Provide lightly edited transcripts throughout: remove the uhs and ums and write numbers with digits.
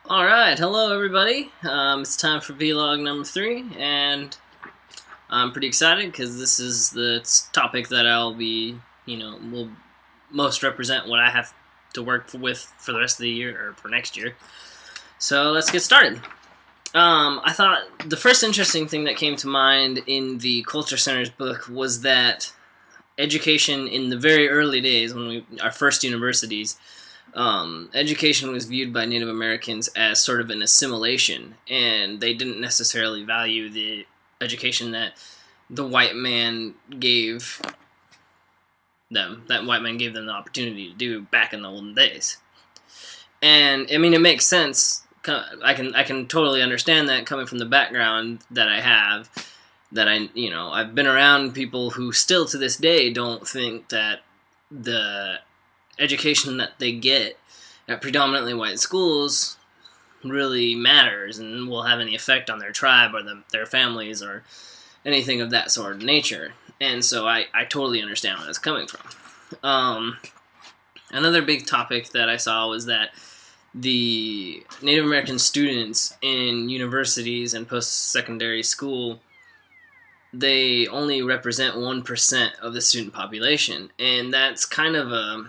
Alright, hello everybody. It's time for vlog number 3, and I'm pretty excited because this is the topic that I'll be, will most represent what I have to work with for the rest of the year, or for next year. So let's get started. I thought the first interesting thing that came to mind in the Culture Center's book was that education in the very early days, when our first universities, education was viewed by Native Americans as sort of an assimilation, and they didn't necessarily value the education that the white man gave them, that white man gave them the opportunity to do back in the olden days. And I mean, it makes sense. I can totally understand that coming from the background that I have, that I've been around people who still to this day don't think that the education that they get at predominantly white schools really matters and will have any effect on their tribe or their families or anything of that sort of nature. And so I totally understand where that's coming from. Another big topic that I saw was that the Native American students in universities and post-secondary school, they only represent 1% of the student population, and that's kind of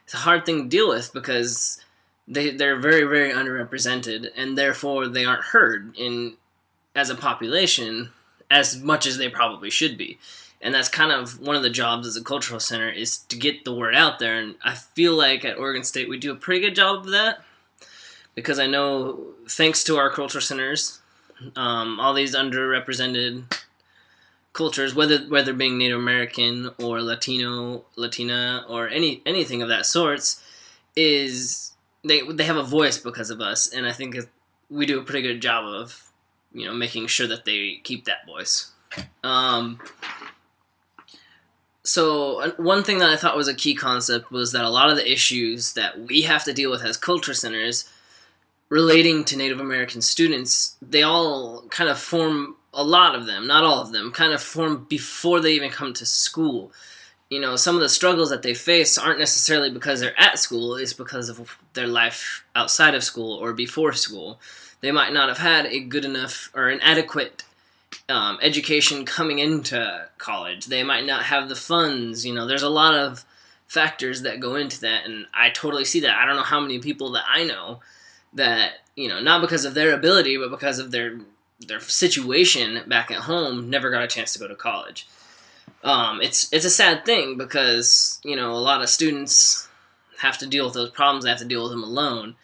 it's a hard thing to deal with because they're very, very underrepresented, and therefore they aren't heard as a population as much as they probably should be. And that's kind of one of the jobs as a cultural center, is to get the word out there. And I feel like at Oregon State we do a pretty good job of that, because I know, thanks to our cultural centers, all these underrepresented cultures, whether being Native American or Latino, Latina, or anything of that sorts, is they have a voice because of us, and I think we do a pretty good job of making sure that they keep that voice. So one thing that I thought was a key concept was that a lot of the issues that we have to deal with as culture centers relating to Native American students, they all kind of form, a lot of them, not all of them, kind of form before they even come to school. Some of the struggles that they face aren't necessarily because they're at school, it's because of their life outside of school or before school. They might not have had a good enough or an adequate education coming into college. They might not have the funds. There's a lot of factors that go into that, and I totally see that. I don't know how many people that I know that, not because of their ability, but because of their situation back at home, never got a chance to go to college. It's a sad thing because, a lot of students have to deal with those problems. They have to deal with them alone.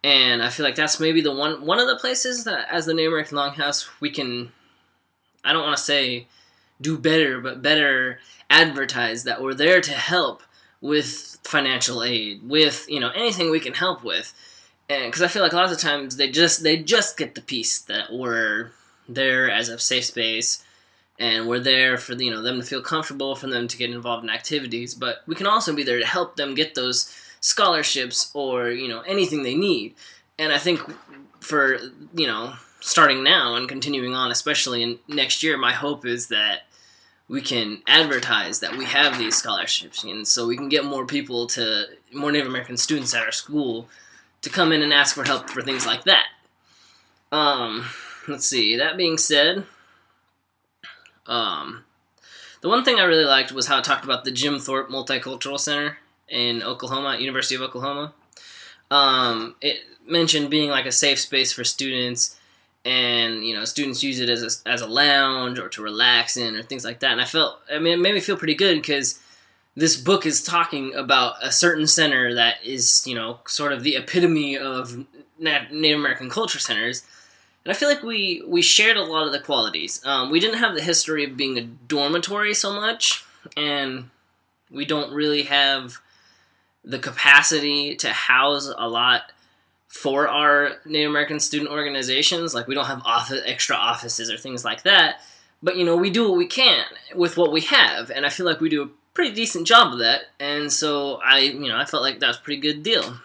And I feel like that's maybe the one of the places that, as the Native American Longhouse, we can, I don't want to say do better, but better advertise that we're there to help with financial aid, with, anything we can help with. And because I feel like a lot of the times they just get the piece that we're there as a safe space, and we're there for them to feel comfortable, for them to get involved in activities. But we can also be there to help them get those scholarships or anything they need. And I think for starting now and continuing on, especially in next year, my hope is that we can advertise that we have these scholarships, and so we can get more Native American students at our school to come in and ask for help for things like that. Let's see. That being said, the one thing I really liked was how it talked about the Jim Thorpe Multicultural Center in Oklahoma, University of Oklahoma. It mentioned being like a safe space for students, and students use it as a lounge or to relax in or things like that. And it made me feel pretty good, because this book is talking about a certain center that is, sort of the epitome of Native American culture centers. And I feel like we shared a lot of the qualities. We didn't have the history of being a dormitory so much, and we don't really have the capacity to house a lot for our Native American student organizations. Like, we don't have extra offices or things like that. But, we do what we can with what we have, and I feel like we do a pretty decent job of that. And so I felt like that was a pretty good deal.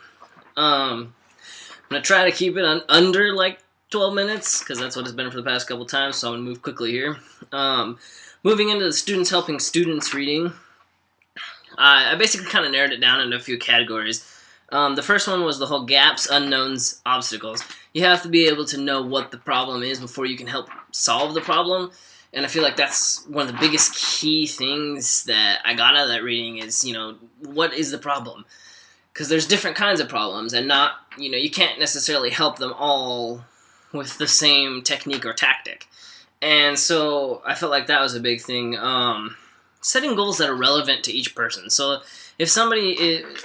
I'm going to try to keep it under, 12 minutes, because that's what it's been for the past couple times, so I'm going to move quickly here. Moving into the Students Helping Students reading, I basically kind of narrowed it down into a few categories. The first one was the whole gaps, unknowns, obstacles. You have to be able to know what the problem is before you can help solve the problem. And I feel like that's one of the biggest key things that I got out of that reading is, what is the problem? Because there's different kinds of problems, and not, you can't necessarily help them all with the same technique or tactic. And so I felt like that was a big thing. Setting goals that are relevant to each person. So if somebody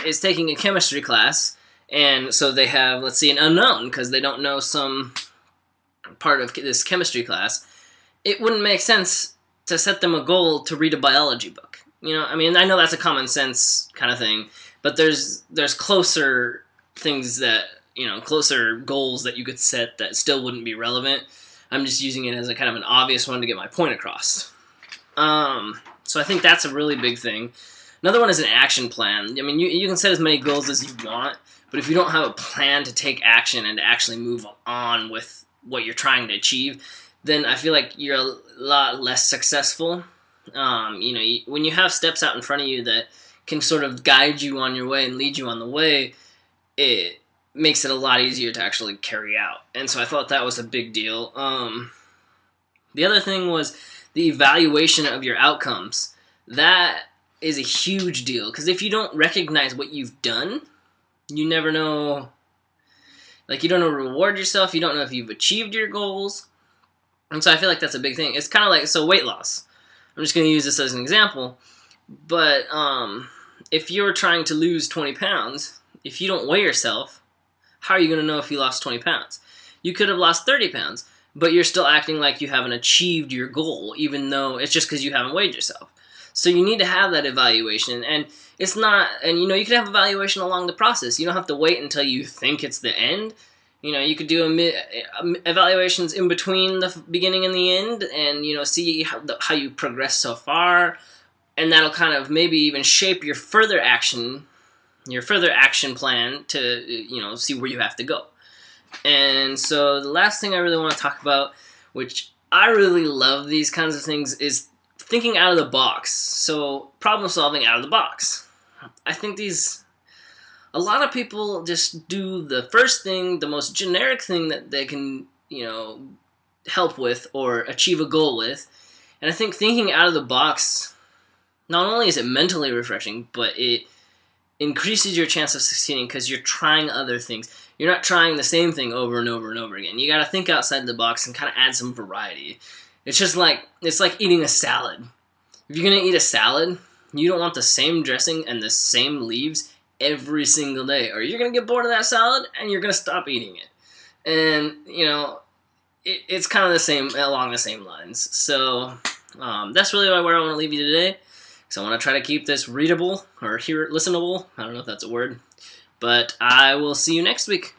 is taking a chemistry class, and so they have, let's say, an unknown because they don't know some part of this chemistry class, it wouldn't make sense to set them a goal to read a biology book. I know that's a common sense kind of thing, but there's closer things that, closer goals that you could set that still wouldn't be relevant. I'm just using it as a kind of an obvious one to get my point across. So I think that's a really big thing. Another one is an action plan. You can set as many goals as you want, but if you don't have a plan to take action and to actually move on with what you're trying to achieve, then I feel like you're a lot less successful. When you have steps out in front of you that can sort of guide you on your way and lead you on the way, it makes it a lot easier to actually carry out. And so I thought that was a big deal. The other thing was the evaluation of your outcomes. That is a huge deal, because if you don't recognize what you've done, you never know. Like, you don't know to reward yourself. You don't know if you've achieved your goals. And so I feel like that's a big thing. It's kind of like, so weight loss. I'm just going to use this as an example. But if you're trying to lose 20 pounds, if you don't weigh yourself, how are you going to know if you lost 20 pounds? You could have lost 30 pounds, but you're still acting like you haven't achieved your goal, even though it's just because you haven't weighed yourself. So you need to have that evaluation. And it's not, and you can have evaluation along the process. You don't have to wait until you think it's the end. You could do evaluations in between the beginning and the end, and see how you progress so far, and that'll kind of maybe even shape your further action plan to see where you have to go. And so the last thing I really want to talk about, which I really love these kinds of things, is thinking out of the box. So problem solving out of the box. I think a lot of people just do the first thing, the most generic thing that they can, help with or achieve a goal with. And I think thinking out of the box, not only is it mentally refreshing, but it increases your chance of succeeding because you're trying other things. You're not trying the same thing over and over and over again. You got to think outside the box and kind of add some variety. It's like eating a salad. If you're going to eat a salad, you don't want the same dressing and the same leaves every single day, or you're going to get bored of that salad and you're going to stop eating it. And, it's kind of along the same lines. So that's really where I want to leave you today. So I want to try to keep this readable or listenable. I don't know if that's a word. But I will see you next week.